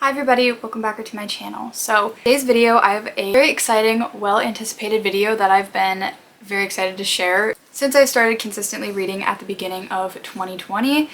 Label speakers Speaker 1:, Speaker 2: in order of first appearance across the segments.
Speaker 1: Hi everybody, welcome back to my channel. So today's video, I have a very exciting, well-anticipated video that I've been very excited to share since I started consistently reading at the beginning of 2020.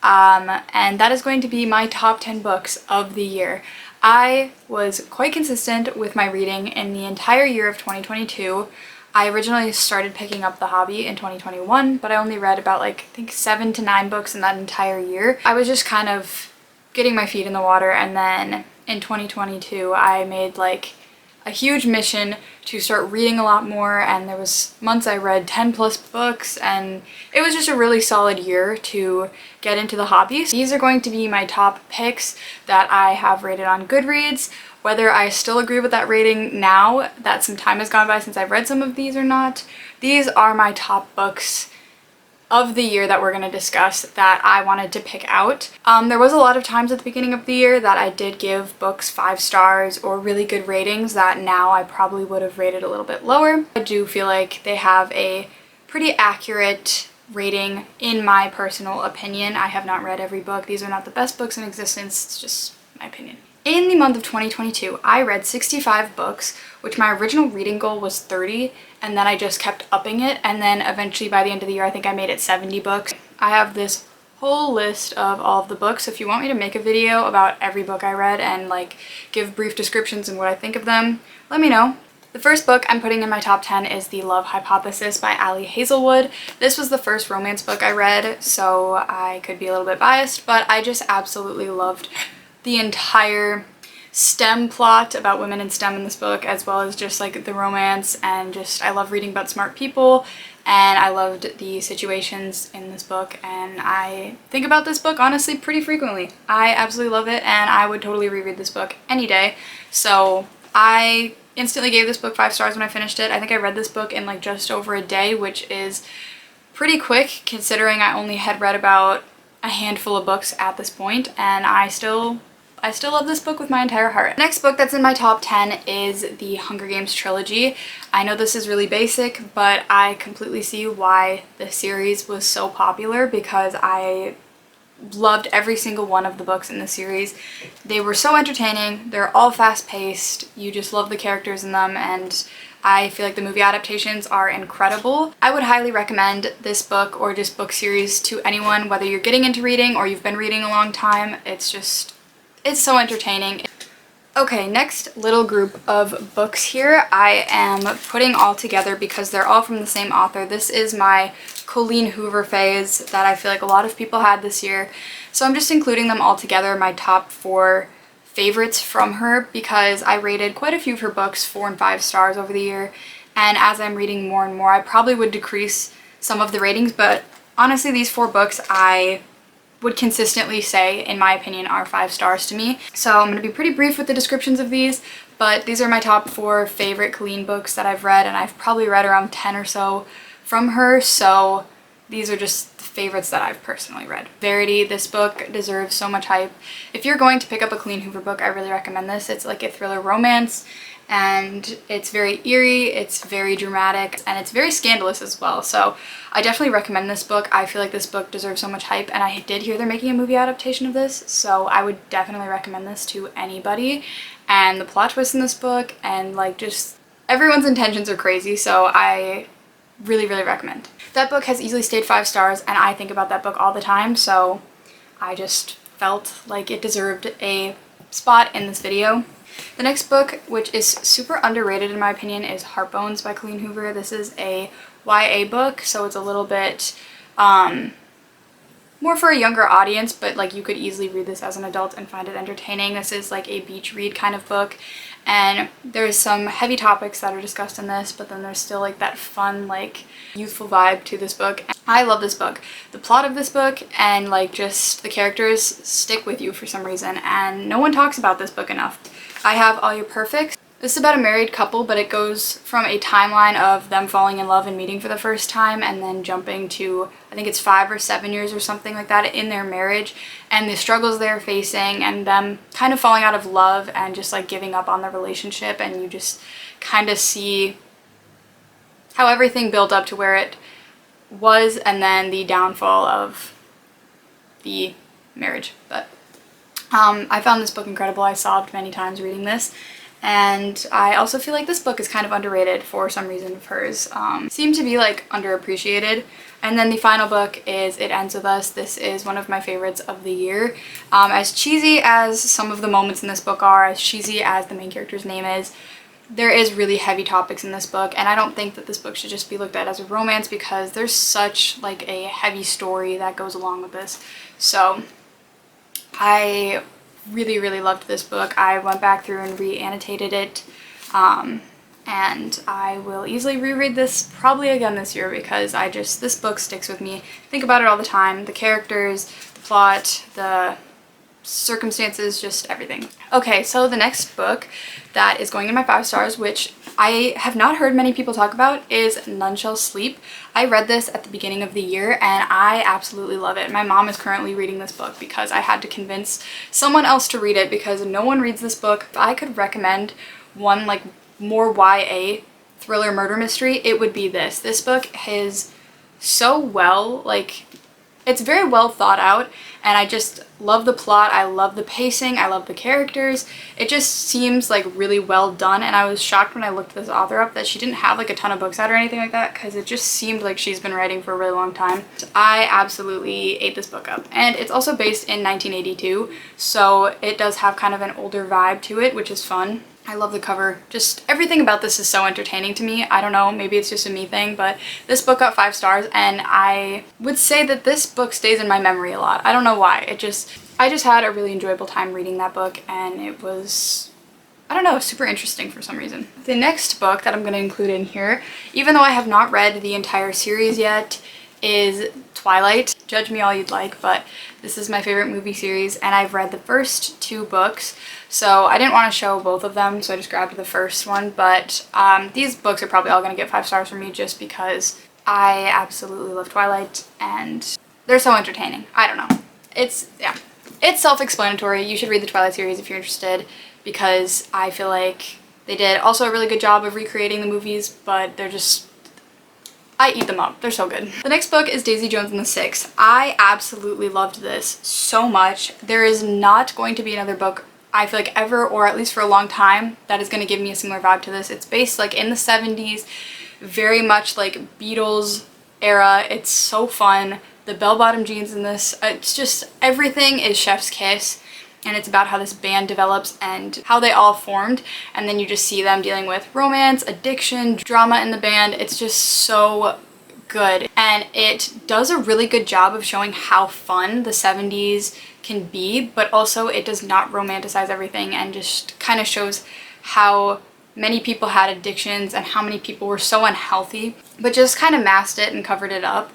Speaker 1: And that is going to be my top 10 books of the year. I was quite consistent with my reading in the entire year of 2022. I originally started picking up the hobby in 2021, but I only read about I think 7 to 9 books in that entire year. I was just kind of getting my feet in the water, and then in 2022 I made a huge mission to start reading a lot more, and there was months I read 10 plus books, and it was just a really solid year to get into the hobby. These are going to be my top picks that I have rated on Goodreads. Whether I still agree with that rating now that some time has gone by since I've read some of these or not, these are my top books of the year that we're going to discuss that I wanted to pick out. There was a lot of times at the beginning of the year that I did give books 5 stars or really good ratings that now I probably would have rated a little bit lower. I do feel like they have a pretty accurate rating in my personal opinion. I have not read every book. These are not the best books in existence. It's just my opinion. In the month of 2022, I read 65 books, which my original reading goal was 30, and then I just kept upping it, and then eventually by the end of the year I think I made it 70 books. I have this whole list of all of the books, so if you want me to make a video about every book I read and give brief descriptions and what I think of them, let me know. The first book I'm putting in my top 10 is The Love Hypothesis by Ali Hazelwood. This was the first romance book I read, so I could be a little bit biased, but I just absolutely loved the entire STEM plot about women in STEM in this book, as well as just the romance, and just I love reading about smart people, and I loved the situations in this book, and I think about this book honestly pretty frequently. I absolutely love it, and I would totally reread this book any day. So I instantly gave this book 5 stars when I finished it. I think I read this book in just over a day, which is pretty quick considering I only had read about a handful of books at this point, and I still love this book with my entire heart. The next book that's in my top 10 is the Hunger Games trilogy. I know this is really basic, but I completely see why the series was so popular because I loved every single one of the books in the series. They were so entertaining, they're all fast-paced, you just love the characters in them, and I feel like the movie adaptations are incredible. I would highly recommend this book or just book series to anyone, whether you're getting into reading or you've been reading a long time. It's so entertaining. Okay, next little group of books here I am putting all together because they're all from the same author. This is my Colleen Hoover phase that I feel like a lot of people had this year. So I'm just including them all together, my top 4 favorites from her, because I rated quite a few of her books 4 and 5 stars over the year. And as I'm reading more and more, I probably would decrease some of the ratings, but honestly these 4 books I would consistently say, in my opinion, are 5 stars to me. So I'm going to be pretty brief with the descriptions of these, but these are my top 4 favorite Colleen books that I've read, and I've probably read around 10 or so from her, so these are just the favorites that I've personally read. Verity, this book deserves so much hype. If you're going to pick up a Colleen Hoover book, I really recommend this. It's like a thriller romance, and it's very eerie, it's very dramatic, and it's very scandalous as well. So I definitely recommend this book. I feel like this book deserves so much hype, and I did hear they're making a movie adaptation of this, so I would definitely recommend this to anybody. And the plot twist in this book and just everyone's intentions are crazy, so I really recommend. That book has easily stayed 5 stars, and I think about that book all the time, so I just felt like it deserved a spot in this video. The next book, which is super underrated in my opinion, is Heartbones by Colleen Hoover. This is a YA book, so it's a little bit more for a younger audience, but you could easily read this as an adult and find it entertaining. This is a beach read kind of book, and there's some heavy topics that are discussed in this, but then there's still that fun youthful vibe to this book. I love this book. The plot of this book and just the characters stick with you for some reason, and no one talks about this book enough. I have All Your Perfects. This is about a married couple, but it goes from a timeline of them falling in love and meeting for the first time, and then jumping to, I think it's 5 or 7 years or something like that in their marriage, and the struggles they're facing, and them kind of falling out of love and just giving up on the relationship, and you just kind of see how everything built up to where it was, and then the downfall of the marriage. But I found this book incredible. I sobbed many times reading this. And I also feel like this book is kind of underrated for some reason of hers. Seemed to be like underappreciated. And then the final book is It Ends With Us. This is one of my favorites of the year. As cheesy as some of the moments in this book are, as cheesy as the main character's name is, there is really heavy topics in this book, and I don't think that this book should just be looked at as a romance because there's such like a heavy story that goes along with this. So I really, really loved this book. I went back through and re-annotated it, and I will easily reread this probably again this year because this book sticks with me. Think about it all the time. The characters, the plot, the circumstances, just everything. Okay, so the next book that is going in my 5 stars, which I have not heard many people talk about, is None Shall Sleep. I read this at the beginning of the year and I absolutely love it. My mom is currently reading this book because I had to convince someone else to read it because no one reads this book. If I could recommend one like more YA thriller murder mystery, it would be this. This book is so well, like, it's very well thought out, and I just love the plot, I love the pacing, I love the characters. It just seems like really well done, and I was shocked when I looked this author up that she didn't have like a ton of books out or anything like that because it just seemed like she's been writing for a really long time. I absolutely ate this book up, and it's also based in 1982, so it does have kind of an older vibe to it, which is fun. I love the cover. Just everything about this is so entertaining to me. I don't know, maybe it's just a me thing, but this book got 5 stars, and I would say that this book stays in my memory a lot. I don't know why. I just had a really enjoyable time reading that book, and it was, I don't know, super interesting for some reason. The next book that I'm going to include in here, even though I have not read the entire series yet, is Twilight. Judge me all you'd like, but this is my favorite movie series, and I've read the first 2 books, so I didn't want to show both of them, so I just grabbed the first one. But these books are probably all going to get 5 stars from me just because I absolutely love Twilight, and they're so entertaining. I don't know. It's self-explanatory. You should read the Twilight series if you're interested, because I feel like they did also a really good job of recreating the movies, but they're just, I eat them up. They're so good. The next book is Daisy Jones and the Six. I absolutely loved this so much. There is not going to be another book, I feel like, ever, or at least for a long time, that is going to give me a similar vibe to this. It's based like in the 70s, very much like Beatles era. It's so fun. The bell-bottom jeans in this, it's just, everything is chef's kiss. And it's about how this band develops and how they all formed, and then you just see them dealing with romance, addiction, drama in the band. It's just so good, and it does a really good job of showing how fun the 70s can be, but also it does not romanticize everything, and just kind of shows how many people had addictions and how many people were so unhealthy, but just kind of masked it and covered it up.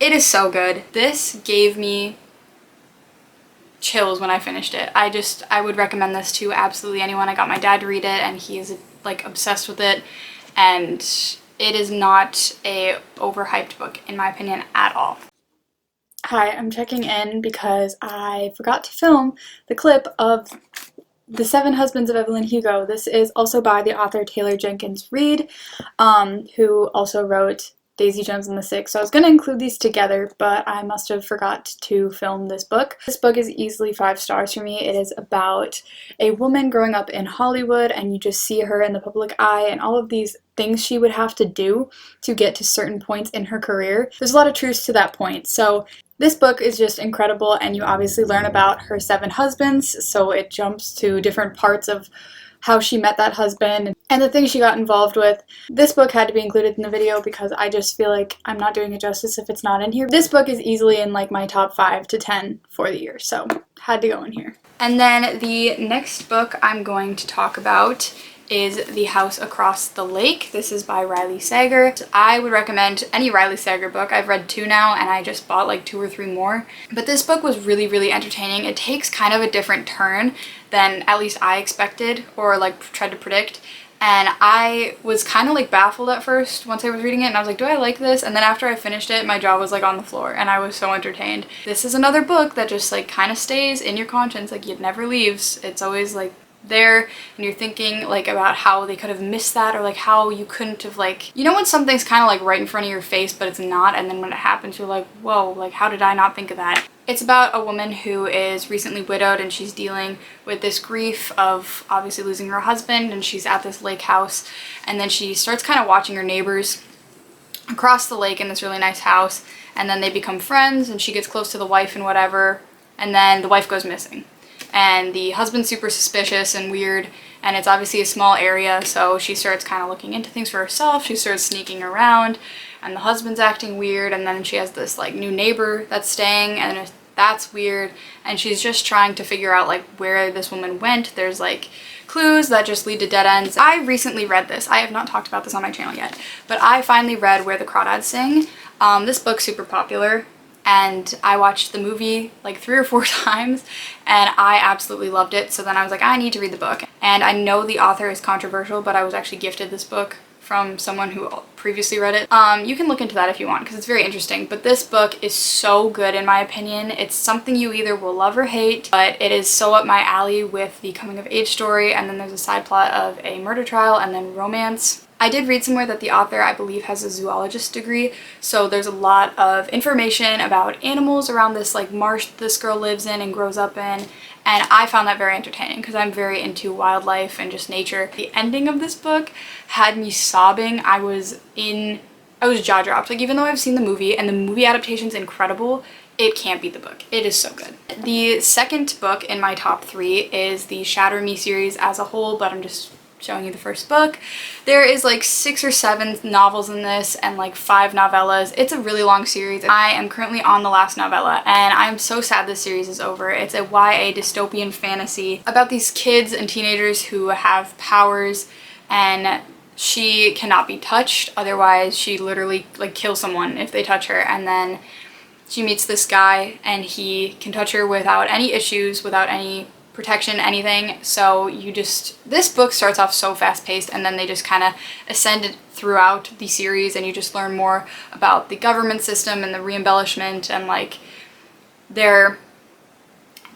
Speaker 1: It is so good. This gave me chills when I finished it. I would recommend this to absolutely anyone. I got my dad to read it, and he is like obsessed with it, and it is not a overhyped book in my opinion at all. Hi, I'm checking in because I forgot to film the clip of The 7 Husbands of Evelyn Hugo. This is also by the author Taylor Jenkins Reid, who also wrote Daisy Jones and the Six. So I was going to include these together, but I must have forgot to film this book. This book is easily 5 stars for me. It is about a woman growing up in Hollywood, and you just see her in the public eye and all of these things she would have to do to get to certain points in her career. There's a lot of truths to that point. So this book is just incredible, and you obviously learn about her 7 husbands, so it jumps to different parts of how she met that husband and the things she got involved with. This book had to be included in the video because I just feel like I'm not doing it justice if it's not in here. This book is easily in like my top 5 to 10 for the year, so had to go in here. And then the next book I'm going to talk about is The House Across the Lake. This is by Riley Sager. I would recommend any Riley Sager book. I've read 2 now, and I just bought like 2 or 3 more. But this book was really, really entertaining. It takes kind of a different turn than at least I expected or like tried to predict. And I was kind of like baffled at first once I was reading it, and I was like, do I like this? And then after I finished it, my jaw was like on the floor, and I was so entertained. This is another book that just like kind of stays in your conscience. Like, it never leaves. It's always like there, and you're thinking like about how they could have missed that, or like how you couldn't have, like, you know when something's kind of like right in front of your face but it's not, and then when it happens you're like, whoa, like how did I not think of that? It's about a woman who is recently widowed and she's dealing with this grief of obviously losing her husband, and she's at this lake house, and then she starts kind of watching her neighbors across the lake in this really nice house, and then they become friends and she gets close to the wife and whatever, and then the wife goes missing. And the husband's super suspicious and weird, and it's obviously a small area, so she starts kind of looking into things for herself. She starts sneaking around, and the husband's acting weird, and then she has this like new neighbor that's staying, and that's weird, and she's just trying to figure out like where this woman went. There's like clues that just lead to dead ends. I recently read this. I have not talked about this on my channel yet, but I finally read Where the Crawdads Sing. This book's super popular, and I watched the movie like 3 or 4 times, and I absolutely loved it. So then I was like, I need to read the book. And I know the author is controversial, but I was actually gifted this book from someone who previously read it. You can look into that if you want, because it's very interesting. But this book is so good in my opinion. It's something you either will love or hate, but it is so up my alley with the coming of age story, and then there's a side plot of a murder trial, and then romance. I did read somewhere that the author, I believe, has a zoologist degree, so there's a lot of information about animals around this like marsh this girl lives in and grows up in, and I found that very entertaining because I'm very into wildlife and just nature. The ending of this book had me sobbing. I was jaw-dropped. Like, even though I've seen the movie and the movie adaptation's incredible, it can't beat the book. It is so good. The second book in my top 3 is the Shatter Me series as a whole, but I'm just showing you the first book. There is like 6 or 7 novels in this and like 5 novellas. It's a really long series. I am currently on the last novella, and I'm so sad this series is over. It's a YA dystopian fantasy about these kids and teenagers who have powers, and she cannot be touched, otherwise she literally like kills someone if they touch her. And then she meets this guy and he can touch her without any issues, without any protection, anything. So this book starts off so fast-paced, and then they just kind of ascend throughout the series, and you just learn more about the government system and the re-embellishment and like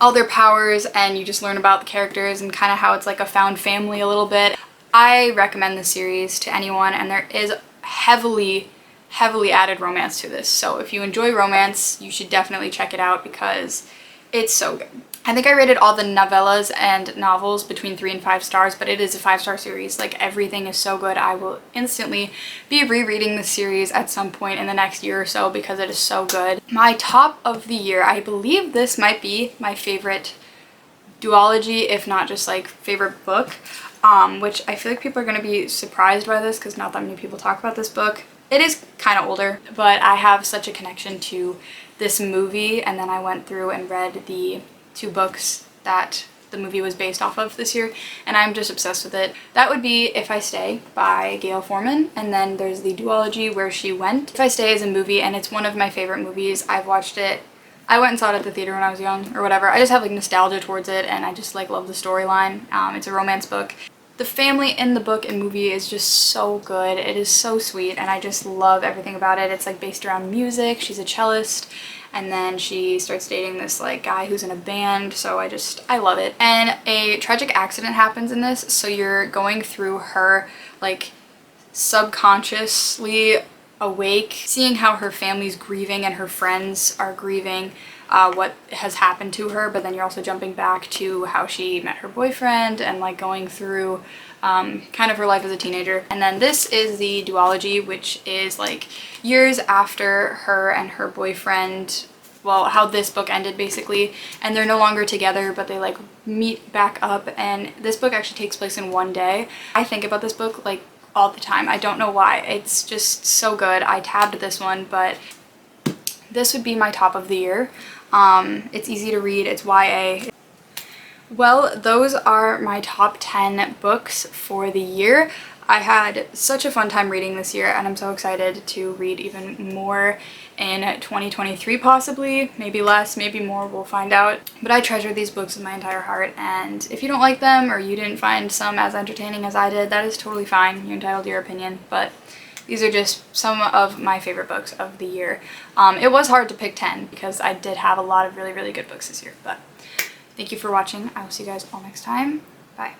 Speaker 1: all their powers, and you just learn about the characters and kind of how it's like a found family a little bit. I recommend this series to anyone, and there is heavily added romance to this. So if you enjoy romance, you should definitely check it out because it's so good. I think I rated all the novellas and novels between 3 and 5 stars, but it is a 5-star series. Like, everything is so good. I will instantly be rereading this series at some point in the next year or so because it is so good. My top of the year, I believe this might be my favorite duology, if not just like favorite book, which I feel like people are going to be surprised by this because not that many people talk about this book. It is kind of older, but I have such a connection to this movie, and then I went through and read the 2 books that the movie was based off of this year, and I'm just obsessed with it. That would be If I Stay by Gail Forman, and then there's the duology Where She Went. If I Stay is a movie, and it's one of my favorite movies. I've watched it. I went and saw it at the theater when I was young or whatever. I just have like nostalgia towards it, and I just like love the storyline. It's a romance book. The family in the book and movie is just so good. It is so sweet, and I just love everything about it. It's like based around music. She's a cellist, and then she starts dating this like guy who's in a band, so I love it. And a tragic accident happens in this, so you're going through her like subconsciously awake, seeing how her family's grieving and her friends are grieving what has happened to her, but then you're also jumping back to how she met her boyfriend and like going through kind of her life as a teenager. And then this is the duology, which is like years after her and her boyfriend, well, how this book ended basically, and they're no longer together, but they like meet back up, and this book actually takes place in one day. I think about this book like all the time. I don't know why. It's just so good. I tabbed this one, but this would be my top of the year. It's easy to read. It's YA. Well, those are my top 10 books for the year. I had such a fun time reading this year, and I'm so excited to read even more in 2023 possibly. Maybe less, maybe more, we'll find out. But I treasure these books with my entire heart, and if you don't like them or you didn't find some as entertaining as I did, that is totally fine. You're entitled to your opinion, but these are just some of my favorite books of the year. It was hard to pick 10 because I did have a lot of really good books this year, but thank you for watching. I will see you guys all next time. Bye.